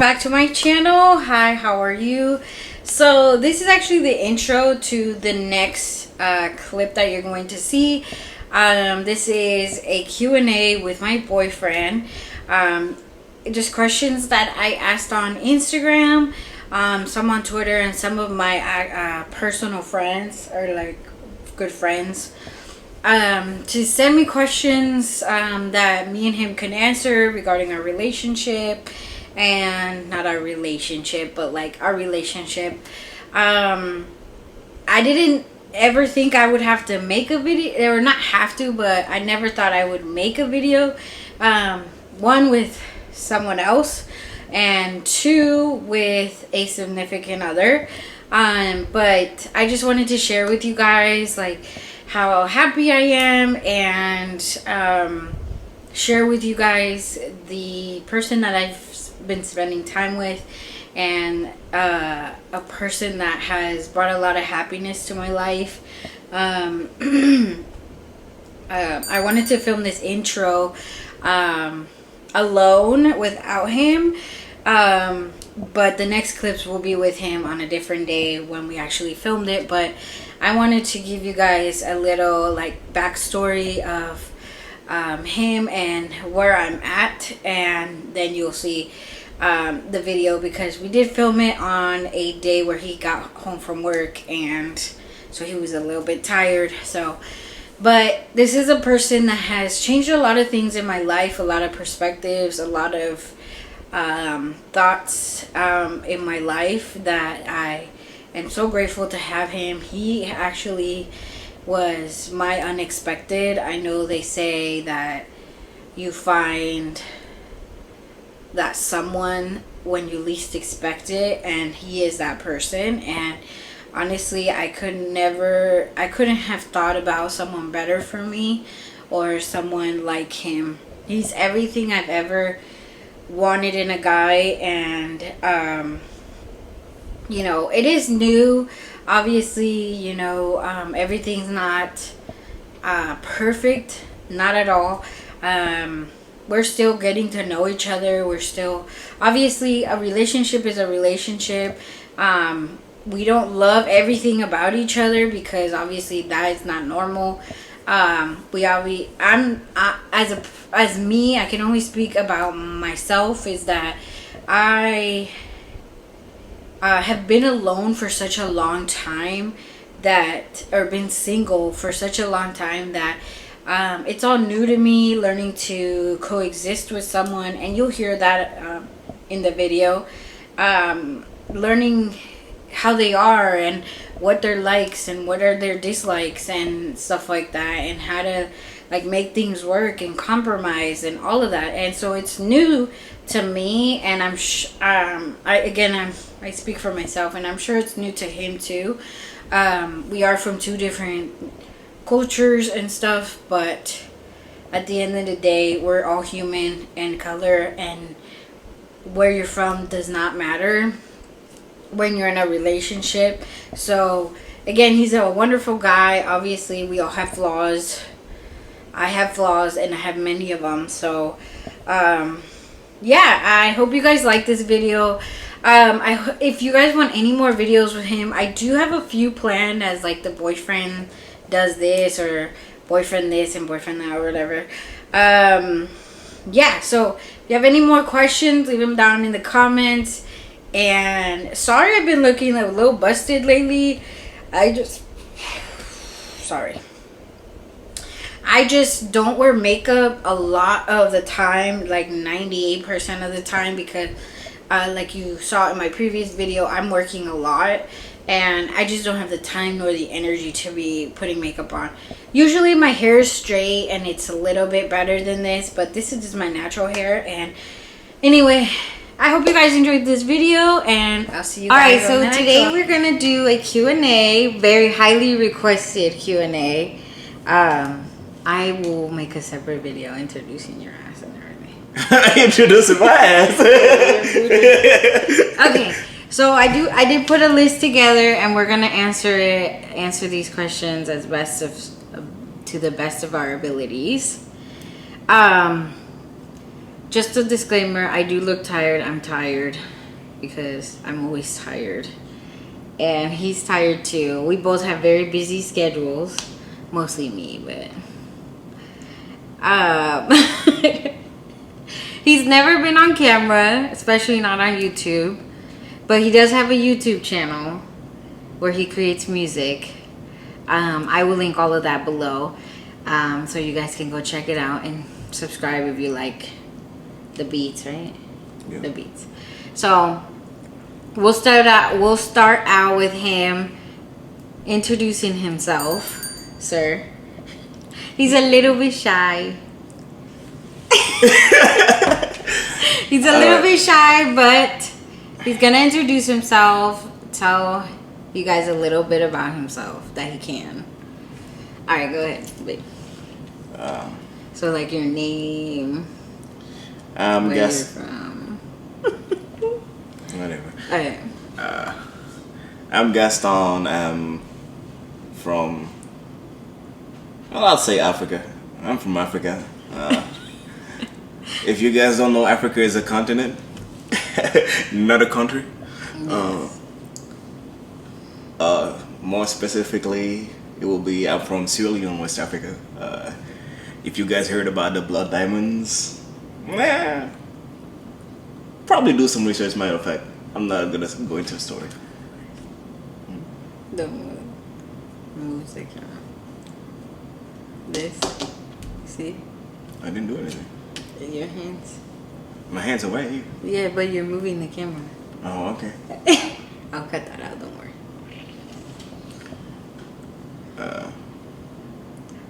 back to my channel. Hi, how are you? So this is actually the intro to the next clip that you're going to see. This is a Q&A with my boyfriend. Just questions that I asked on Instagram, some on Twitter, and some of my personal friends, or like good friends, to send me questions that me and him can answer regarding our relationship, and not our relationship, but like our relationship. I didn't ever think I would have to make a video, or not have to, but I never thought I would make a video, one with someone else, and two with a significant other. But I just wanted to share with you guys like how happy I am, and share with you guys the person that I've been spending time with, and a person that has brought a lot of happiness to my life. I wanted to film this intro alone without him, but the next clips will be with him on a different day when we actually filmed it. But I wanted to give you guys a little like backstory of him and where I'm at, and then you'll see the video, because we did film it on a day where he got home from work, and so he was a little bit tired. So, but this is a person that has changed a lot of things in my life, a lot of perspectives, a lot of thoughts in my life, that I am so grateful to have him. He actually was my unexpected. I know they say that you find that someone when you least expect it, and he is that person. And honestly, I couldn't have thought about someone better for me, or someone like him. He's everything I've ever wanted in a guy. And you know, it is new, obviously. You know, everything's not perfect, not at all. We're still getting to know each other. We're still, obviously, a relationship is a relationship. We don't love everything about each other, because obviously that is not normal. As me, I can only speak about myself, is that I have been alone for such a long time, or been single for such a long time, that it's all new to me, learning to coexist with someone. And you'll hear that in the video, learning how they are, and what their likes and what are their dislikes and stuff like that, and how to like make things work and compromise and all of that. And so it's new to me, and I speak for myself, and I'm sure it's new to him too. We are from two different cultures and stuff, but at the end of the day, we're all human, and color and where you're from does not matter when you're in a relationship. So again, he's a wonderful guy. Obviously, we all have flaws. I have flaws, and I have many of them. So yeah, I hope you guys like this video. If you guys want any more videos with him, I do have a few planned, as like the boyfriend does this, or boyfriend this and boyfriend that, or whatever. Yeah, so if you have any more questions, leave them down in the comments. And sorry, I've been looking a little busted lately. I just don't wear makeup a lot of the time, like 98% of the time, because like you saw in my previous video, I'm working a lot, and I just don't have the time nor the energy to be putting makeup on. Usually my hair is straight, and it's a little bit better than this, but this is just my natural hair. And anyway, I hope you guys enjoyed this video, and I'll see you guys. Alright, so today we're going to do a Q&A, very highly requested Q&A. I will make a separate video introducing your ass and everything. Introducing my ass? Okay. So I did put a list together, and we're gonna answer these questions to the best of our abilities. just a disclaimer, I do look tired. I'm tired because I'm always tired. And he's tired too. We both have very busy schedules. Mostly me, but... he's never been on camera, especially not on YouTube. But he does have a YouTube channel where he creates music. I will link all of that below. So you guys can go check it out and subscribe if you like the beats, right? Yeah. The beats. So we'll start out with him introducing himself, sir. He's a little bit shy. He's a little bit shy, but he's gonna introduce himself, tell you guys a little bit about himself that he can. All right, go ahead. Wait. So, like your name, where you're from. Whatever. Okay. I'm Gaston. I'm from... Well, I'll say Africa. I'm from Africa. If you guys don't know, Africa is a continent, not a country. Yes. More specifically, it will be I'm from Sierra Leone, West Africa. If you guys heard about the Blood Diamonds, probably do some research. Matter of fact, I'm not gonna go into the story. Don't move the camera. This. See? I didn't do anything. Your hands. My hands are away. Yeah, but you're moving the camera. Oh, okay. I'll cut that out, don't worry.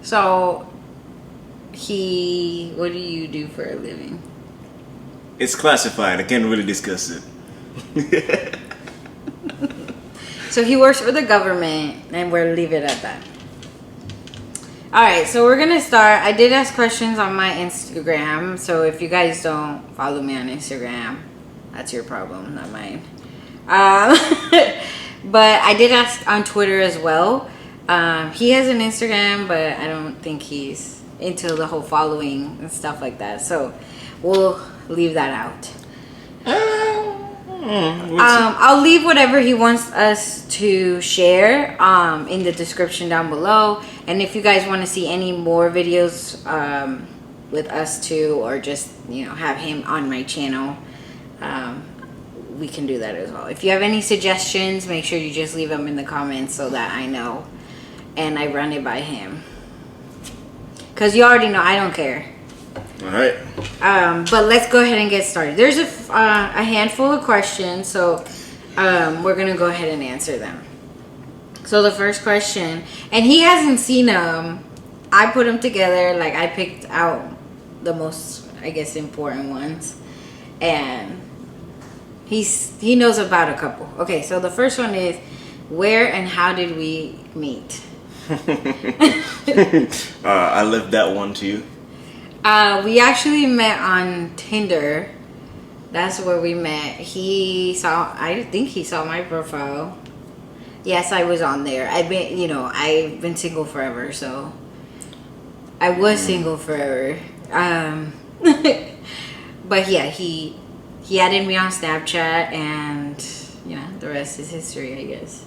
So, what do you do for a living? It's classified. I can't really discuss it. So he works for the government, and we'll leave it at that. Alright, so we're gonna start. I did ask questions on my Instagram, so if you guys don't follow me on Instagram, that's your problem, not mine. But I did ask on Twitter as well. He has an Instagram, but I don't think he's into the whole following and stuff like that, so we'll leave that out. I'll leave whatever he wants us to share in the description down below. And if you guys want to see any more videos with us two, or just, you know, have him on my channel, we can do that as well. If you have any suggestions, make sure you just leave them in the comments so that I know and I run it by him. Because you already know I don't care. Alright. But let's go ahead and get started. There's a handful of questions, so we're gonna go ahead and answer them. So the first question, and he hasn't seen them. I put them together. Like, I picked out the most, I guess, important ones, and he knows about a couple. Okay, so the first one is, where and how did we meet? I left that one to you. We actually met on Tinder. That's where we met. I think he saw my profile. Yes, I was on there. I've been single forever, so I was single forever. But yeah, he added me on Snapchat, and the rest is history, I guess.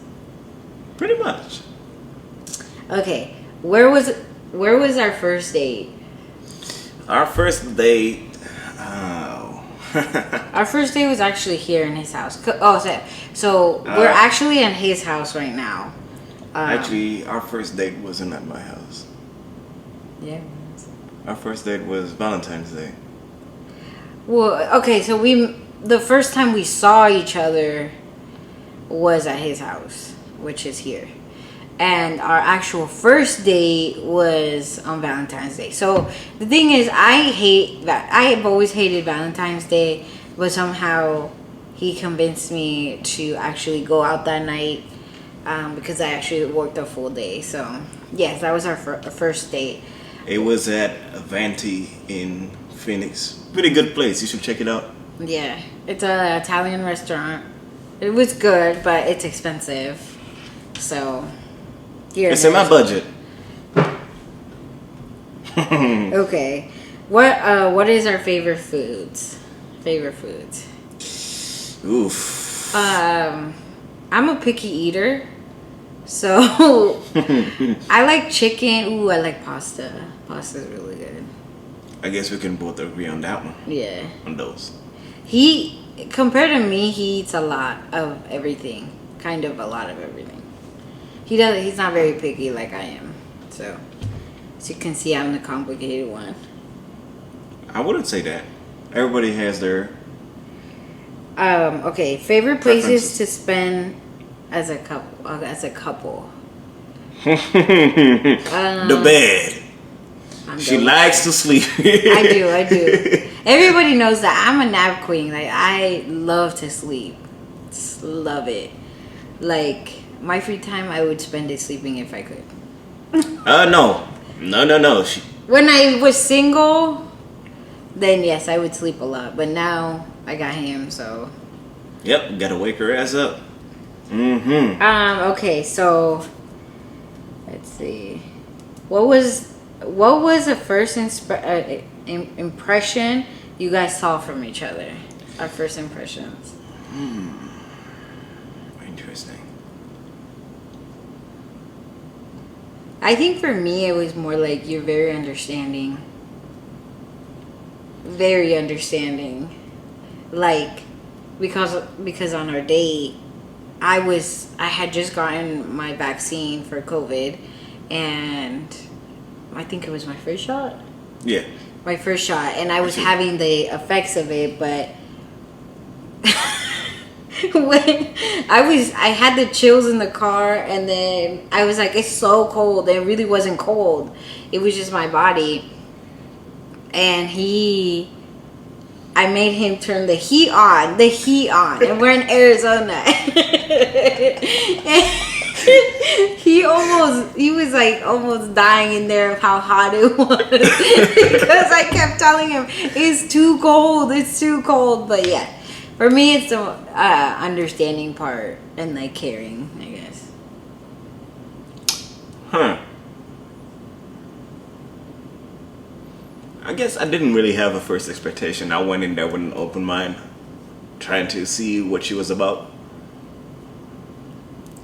Pretty much. Okay, where was our first date? Our first date. Our first date was actually here in his house. So we're actually in his house right now. Actually, our first date wasn't at my house. Yeah. Our first date was Valentine's Day. Well, okay, so the first time we saw each other was at his house, which is here. And our actual first date was on Valentine's Day. So the thing is, I have always hated Valentine's Day, but somehow he convinced me to actually go out that night, because I actually worked a full day. So yes, that was our first date. It was at Avanti in Phoenix. Pretty good place. You should check it out. Yeah, it's an Italian restaurant. It was good, but it's expensive. So here, it's in my budget. okay. What is our favorite foods? Favorite foods. Oof. I'm a picky eater, so I like chicken. Ooh, I like pasta. Pasta's really good. I guess we can both agree on that one. Yeah. On those. Compared to me, he eats a lot of everything. Kind of a lot of everything. He's not very picky like I am. So as you can see, I'm the complicated one. I wouldn't say that. Everybody has their Okay, favorite places to spend as a couple. The bed. She likes to sleep. I do. Everybody knows that I'm a nap queen. Like, I love to sleep. Just love it. Like, my free time, I would spend it sleeping if I could. No. When I was single, then yes, I would sleep a lot. But now I got him, so. Yep, gotta wake her ass up. Mm-hmm. Okay, so let's see. What was the first impression you guys saw from each other? Our first impressions. Interesting. I think for me, it was more like you're very understanding. Very understanding. Like, because on our date, I had just gotten my vaccine for COVID, and I think it was my first shot. Yeah. My first shot, and I was having the effects of it, but when I had the chills in the car, and then I was like, it's so cold. It really wasn't cold. It was just my body. And I made him turn the heat on, and we're in Arizona. He was like almost dying in there of how hot it was because I kept telling him it's too cold. But yeah, for me it's the understanding part and like caring, I guess. I guess I didn't really have a first expectation. I went in there with an open mind, trying to see what she was about.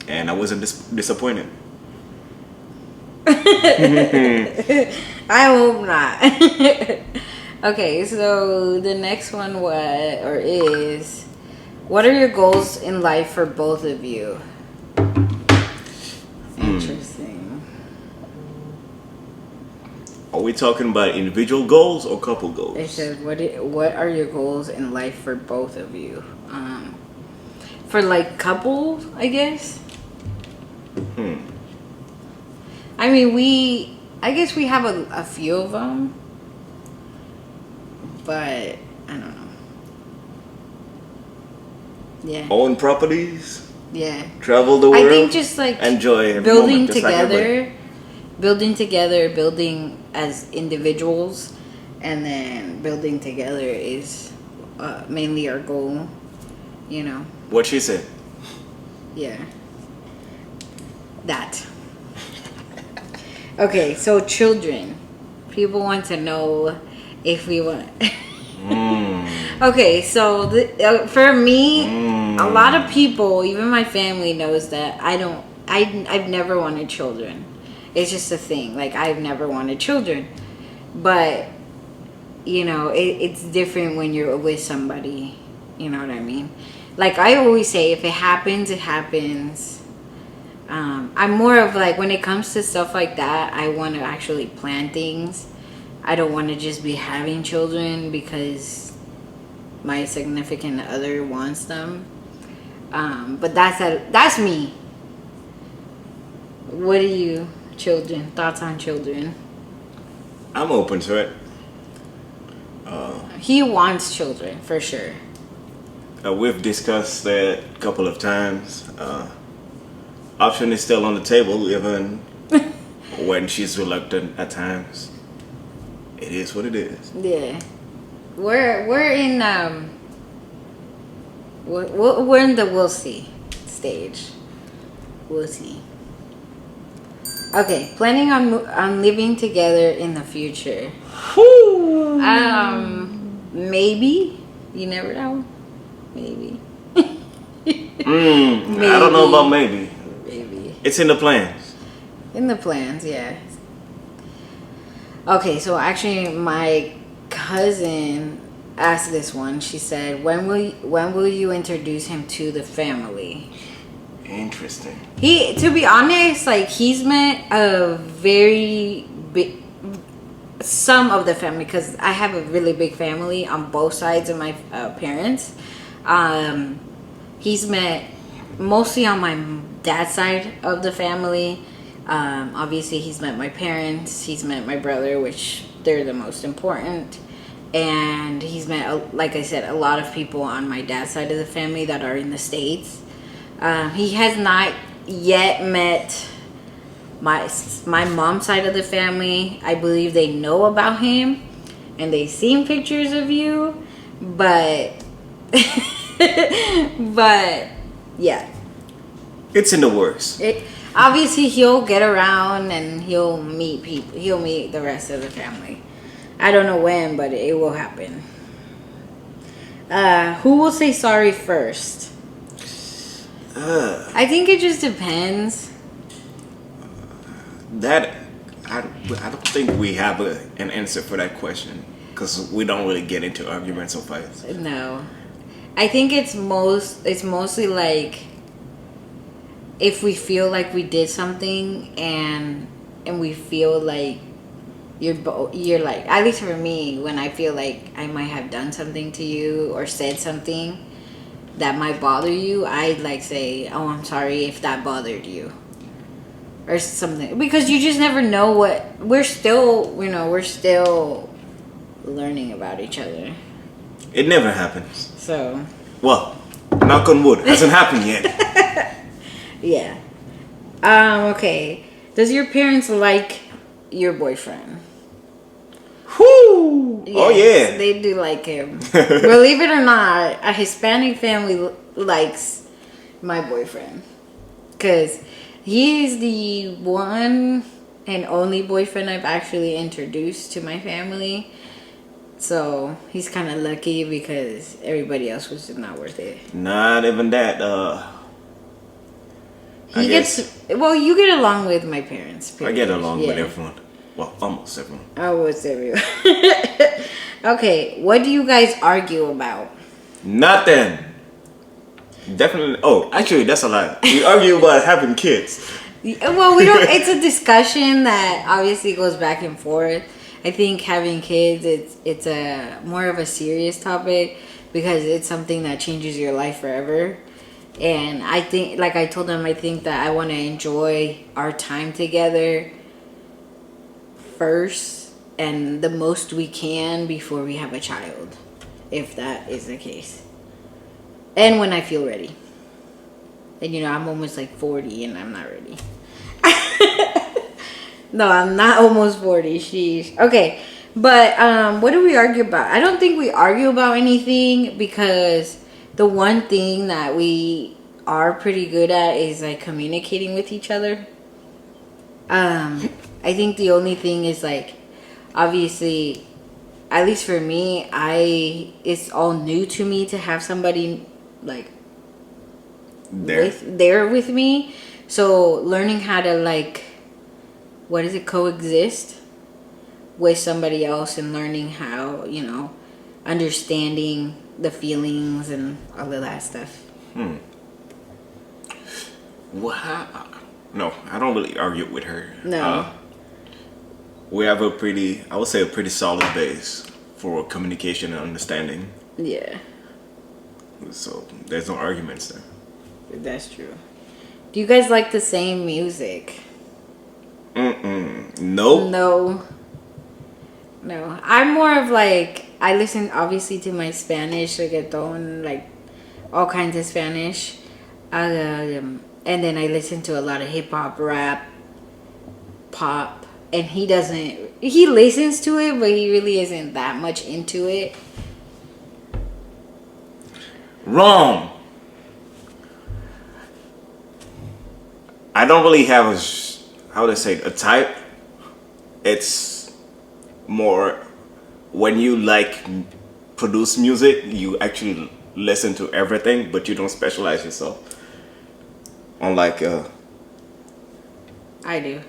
And I wasn't disappointed. I hope not. Okay, so the next one is, what are your goals in life for both of you? Interesting. Are we talking about individual goals or couple goals? It says, what are your goals in life for both of you? For like couples, I guess. I mean, I guess we have a few of them, but I don't know. Yeah. Own properties. Yeah. Travel the world. I think just like enjoy every building moment, together, building as individuals, and then building together is mainly our goal. You know. What she said. Yeah. That. Okay, so children. People want to know if we want. Okay, so for me, a lot of people, even my family, knows that I've never wanted children. It's just a thing. Like, I've never wanted children, but you know, it's different when you're with somebody. You know what I mean? Like I always say, if it happens, it happens. I'm more of like, when it comes to stuff like that, I want to actually plan things. I don't want to just be having children because my significant other wants them. But that's me. What are you, thoughts on children? I'm open to it. He wants children for sure. We've discussed that a couple of times. Option is still on the table, even when she's reluctant at times. It is what it is. Yeah, we're in we're in the we'll see stage. We'll see. Okay, planning on living together in the future. Whew. Maybe. You never know. Maybe. I don't know about maybe. Maybe. It's in the plans. In the plans, yeah. Okay, so actually, my cousin asked this one. She said, when will you introduce him to the family?" Interesting. To be honest, like, he's met a very big, some of the family, because I have a really big family on both sides of my parents. He's met mostly on my dad's side of the family. Obviously, he's met my parents. He's met my brother, which they're the most important. And he's met, like I said, a lot of people on my dad's side of the family that are in the States. He has not yet met my mom's side of the family. I believe they know about him and they've seen pictures of you, but but yeah, it's in the works. Obviously he'll get around and he'll meet people. He'll meet the rest of the family. I don't know when, but it will happen. Who will say sorry first? I think it just depends. That I don't think we have an answer for that question because we don't really get into arguments or fights. No, I think it's mostly like if we feel like we did something and we feel like you're like, at least for me, when I feel like I might have done something to you or said something that might bother you, I'd like say, "Oh, I'm sorry if that bothered you," or something, because you just never know what we're still learning about each other. It never happens. So, well, knock on wood, hasn't happened yet. Yeah. Okay. Does your parents like your boyfriend? Whoo! Yes, oh yeah, they do like him. Believe it or not, a Hispanic family likes my boyfriend because he's the one and only boyfriend I've actually introduced to my family. So he's kind of lucky because everybody else was just not worth it. Not even that. You get along with my parents. Period. I get along with everyone. Well, almost everyone. Almost everyone. Okay, what do you guys argue about? Nothing. Definitely. Oh, actually, that's a lie. We argue about having kids. Well, we don't. It's a discussion that obviously goes back and forth. I think having kids, it's a more of a serious topic because it's something that changes your life forever. And I think, like I told them, I think that I want to enjoy our time together first and the most we can before we have a child, if that is the case. And when I feel ready. And I'm almost like 40 and I'm not ready. No, I'm not almost 40. Sheesh. Okay, but what do we argue about? I don't think we argue about anything because the one thing that we are pretty good at is like communicating with each other. I think the only thing is like, obviously, at least for me, it's all new to me to have somebody like there with me. So learning how to like, coexist with somebody else and learning how, understanding the feelings and all of that stuff. No, I don't really argue with her. No. We have a pretty solid base for communication and understanding. Yeah. So there's no arguments there. That's true. Do you guys like the same music? Nope. No. I'm more of like, I listen obviously to my Spanish reggaeton, like all kinds of Spanish. And then I listen to a lot of hip hop, rap, pop. And he listens to it, but he really isn't that much into it. Wrong. I don't really have how would I say it, a type. It's more when you like produce music, you actually listen to everything, but you don't specialize yourself. Unlike I do.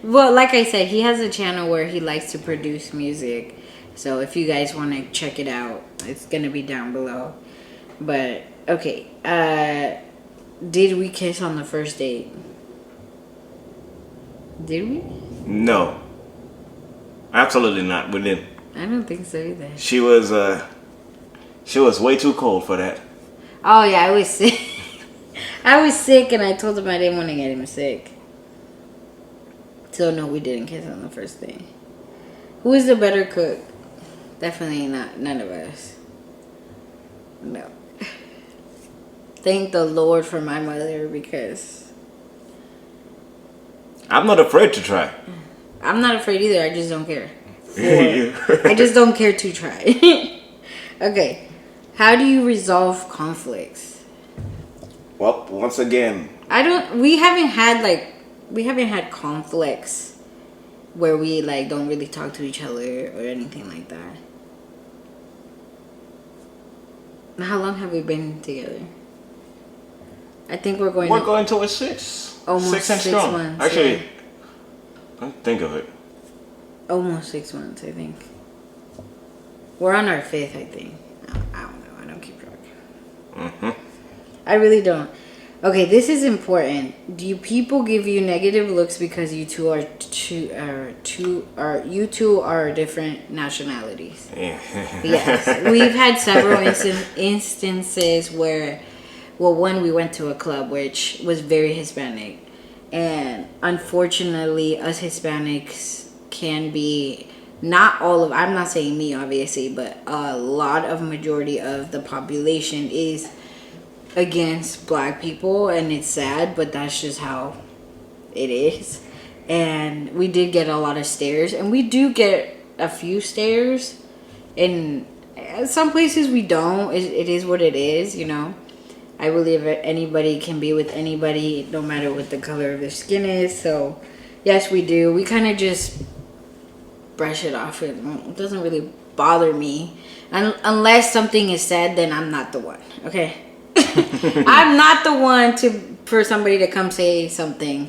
Well, like I said, he has a channel where he likes to produce music. So if you guys want to check it out, it's going to be down below. But, okay. Did we kiss on the first date? Did we? no, absolutely not. We didn't. I don't think so either. She was way too cold for that. Oh, yeah, I was sick. I was sick and I told him I didn't want to get him sick. So, no, we didn't kiss on the first day. Who is the better cook? Definitely not. None of us. No. Thank the Lord for my mother because I'm not afraid to try. I'm not afraid either. I just don't care. I just don't care to try. Okay. How do you resolve conflicts? Well, once again, We haven't had conflicts where we like don't really talk to each other or anything like that. Now, how long have we been together? I think we're going to a 6. Almost 6 and 6 strong. months, Actually, yeah. don't think of it. Almost 6 months, I think. We're on our 5th, I think. I don't know. I don't keep track. Mm-hmm. I really don't. Okay, this is important. Do people give you negative looks because you two are different nationalities? Yeah. Yes, we've had several instances where, well, one, we went to a club which was very Hispanic, and unfortunately, us Hispanics can be not all of. I'm not saying me, obviously, but a lot of majority of the population is against black people, and it's sad, but that's just how it is. And we did get a lot of stares, and we do get a few stares, and some places we don't. It is what it is, you know. I believe anybody can be with anybody no matter what the color of their skin is. So yes, we do. We kind of just brush it off. It doesn't really bother me, unless something is said, then I'm not the one. Okay. I'm not the one for somebody to come say something,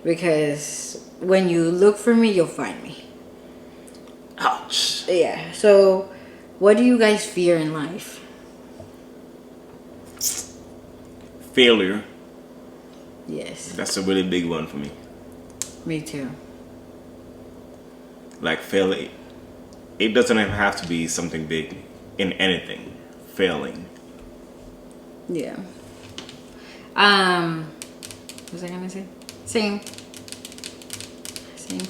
because when you look for me, you'll find me. Ouch. Yeah. So, what do you guys fear in life? Failure. Yes. That's a really big one for me. Me too. Like failing. It doesn't even have to be something big in anything. Failing. Yeah. What was I gonna say? Same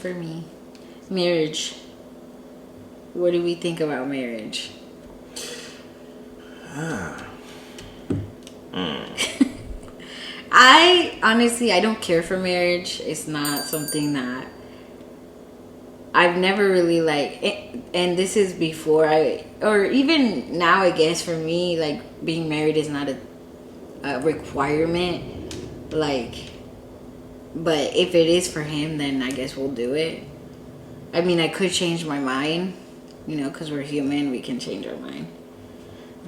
for me. Marriage. What do we think about marriage? I don't care for marriage. It's not something that I've never really and this is before or even now, I guess, for me, like, being married is not a requirement, but if it is for him, then I guess we'll do it. I mean, I could change my mind, you know, because we're human, we can change our mind.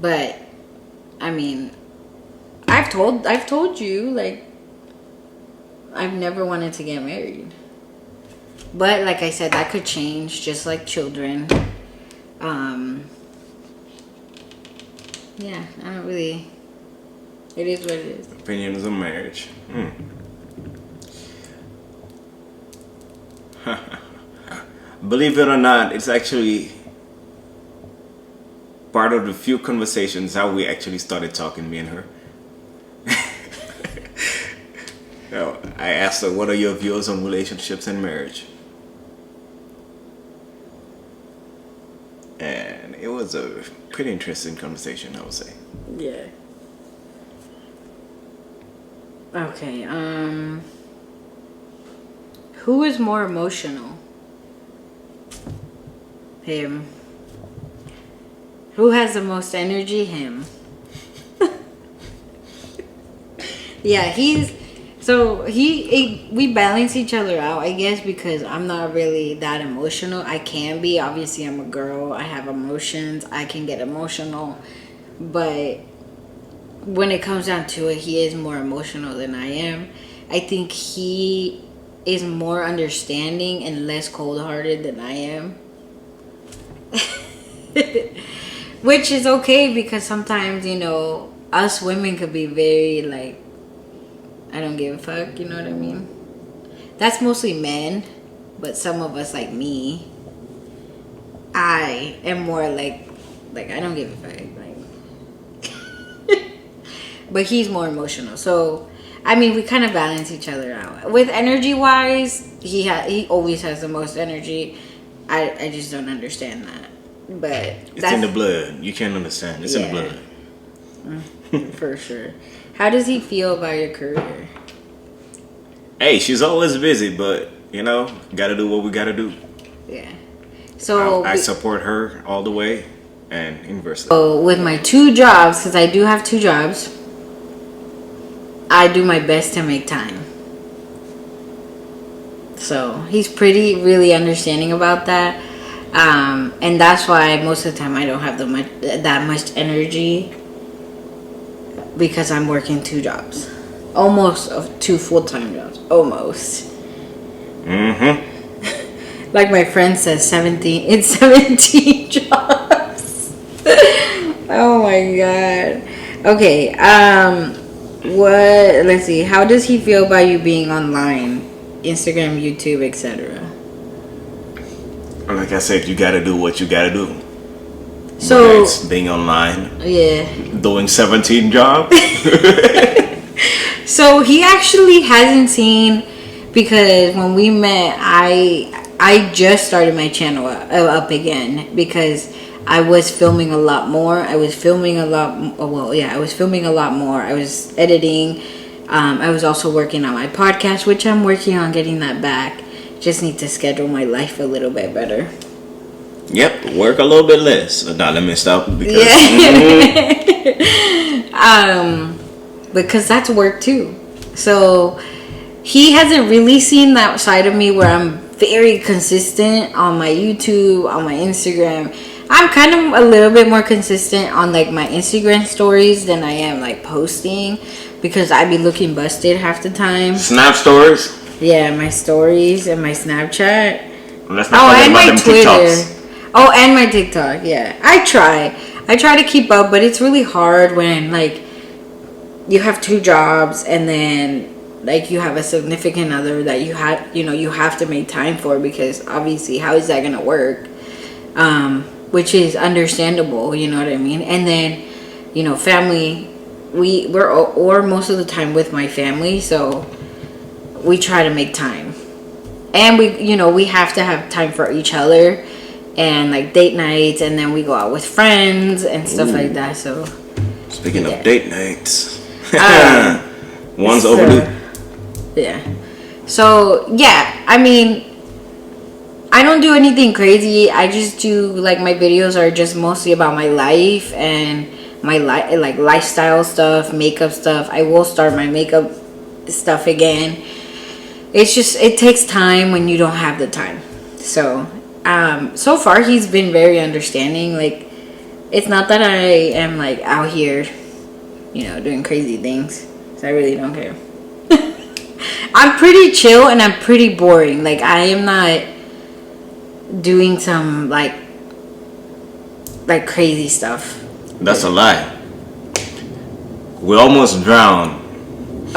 But I mean, I've told you, like, I've never wanted to get married. But like I said, that could change, just like children. Yeah, I don't really. It is what it is. Opinions on marriage. Believe it or not, it's actually part of the few conversations how we actually started talking, me and her. I asked her, what are your views on relationships and marriage? And it was a pretty interesting conversation, I would say. Yeah. Okay, who is more emotional? Him. Who has the most energy? Him. Yeah, So we balance each other out, I guess, because I'm not really that emotional. I can be. Obviously, I'm a girl. I have emotions. I can get emotional. But when it comes down to it, he is more emotional than I am. I think he is more understanding and less cold-hearted than I am. Which is okay, because sometimes, us women could be very, like, I don't give a fuck, you know what I mean? That's mostly men, but some of us, like me, I am more like I don't give a fuck, like. But he's more emotional, so I mean, we kind of balance each other out. With energy wise, he always has the most energy. I just don't understand that, but it's in the blood. You can't understand. It's in the blood. For sure. How does he feel about your career? Hey, she's always busy, but gotta do what we gotta do. Yeah. So I support her all the way, and inversely. So with my 2 jobs, because I do have 2 jobs, I do my best to make time. So he's really understanding about that, and that's why most of the time I don't have that much energy, because I'm working 2 jobs, almost 2 full-time jobs, almost. Like my friend says, 17 jobs. Oh my god. Okay. Let's see. How does he feel about you being online, Instagram, YouTube, etc.? Like I said, you gotta do what you gotta do. So it's being online. Yeah. Doing 17 jobs. So he actually hasn't seen, because when we met, I just started my channel up again, because I was filming a lot more. I was filming a lot more. I was editing. I was also working on my podcast, which I'm working on getting that back. Just need to schedule my life a little bit better. Yep, work a little bit less. Now let me stop, because because that's work too. So he hasn't really seen that side of me where I'm very consistent on my YouTube, on my Instagram. I'm kind of a little bit more consistent on like my Instagram stories than I am like posting, because I be looking busted half the time. Snap stories? Yeah, my stories and my Snapchat. Let's not forget about them Twitter. TikToks. Oh, and my TikTok. Yeah, I try to keep up, but it's really hard when like you have 2 jobs, and then like you have a significant other that you have to make time for, because obviously how is that gonna work? Which is understandable, you know what I mean? And then family, we're most of the time with my family, so we try to make time, and we have to have time for each other, and like date nights, and then we go out with friends and stuff like that. So speaking of date nights, one's overdue. Yeah. So yeah, I mean, I don't do anything crazy. I just do like, my videos are just mostly about my life and my like lifestyle stuff, makeup stuff. I will start my makeup stuff again. It's just, it takes time when you don't have the time. So so far he's been very understanding. Like, it's not that I am like out here doing crazy things, so I really don't care. I'm pretty chill, and I'm pretty boring. Like, I am not doing some like crazy stuff. That's a lie. We almost drowned.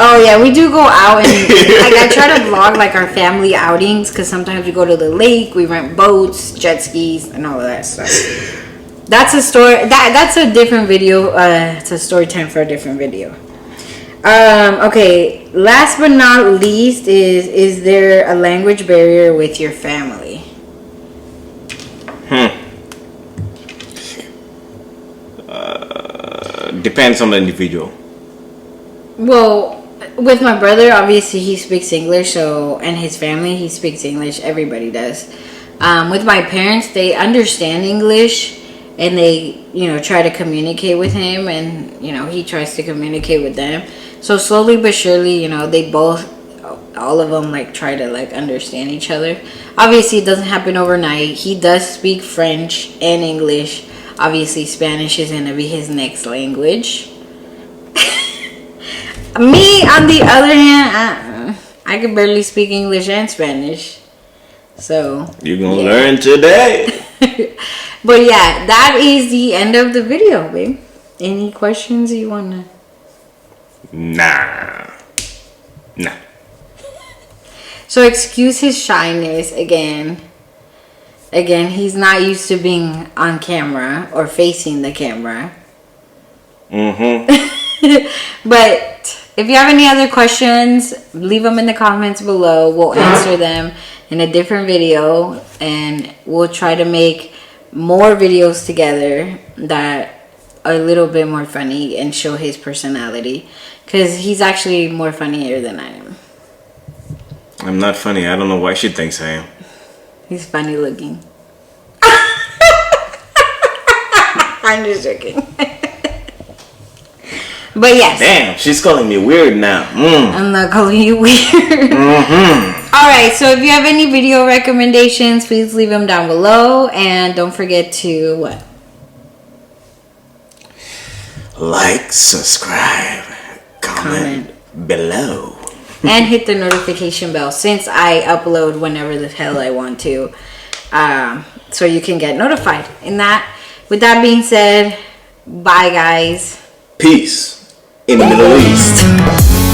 Oh yeah, we do go out, and like I try to vlog like our family outings, because sometimes we go to the lake, we rent boats, jet skis, and all of that stuff. That's a story. That's a different video. It's a story time for a different video. Okay. Last but not least, is there a language barrier with your family? Depends on the individual. Well, with my brother, obviously he speaks English, and his family, he speaks English. Everybody does. With my parents, they understand English, and they, try to communicate with him, and he tries to communicate with them. So slowly but surely, they both, all of them, like, try to, like, understand each other. Obviously, it doesn't happen overnight. He does speak French and English. Obviously, Spanish is gonna be his next language. Me, on the other hand, I can barely speak English and Spanish. So you're gonna learn today. But yeah, that is the end of the video, babe. Any questions you wanna? Nah. So excuse his shyness again. Again, he's not used to being on camera or facing the camera. But if you have any other questions, leave them in the comments below. We'll answer them in a different video, and we'll try to make more videos together that are a little bit more funny and show his personality, because he's actually more funnier than I am. I'm not funny. I don't know why she thinks I am. He's funny looking. I'm just joking. But yes. Damn, she's calling me weird now. I'm not calling you weird. Alright, so if you have any video recommendations, please leave them down below. And don't forget to what? Like, subscribe, comment below. And hit the notification bell, since I upload whenever the hell I want to. So you can get notified. With that being said, bye guys. Peace in the Middle East.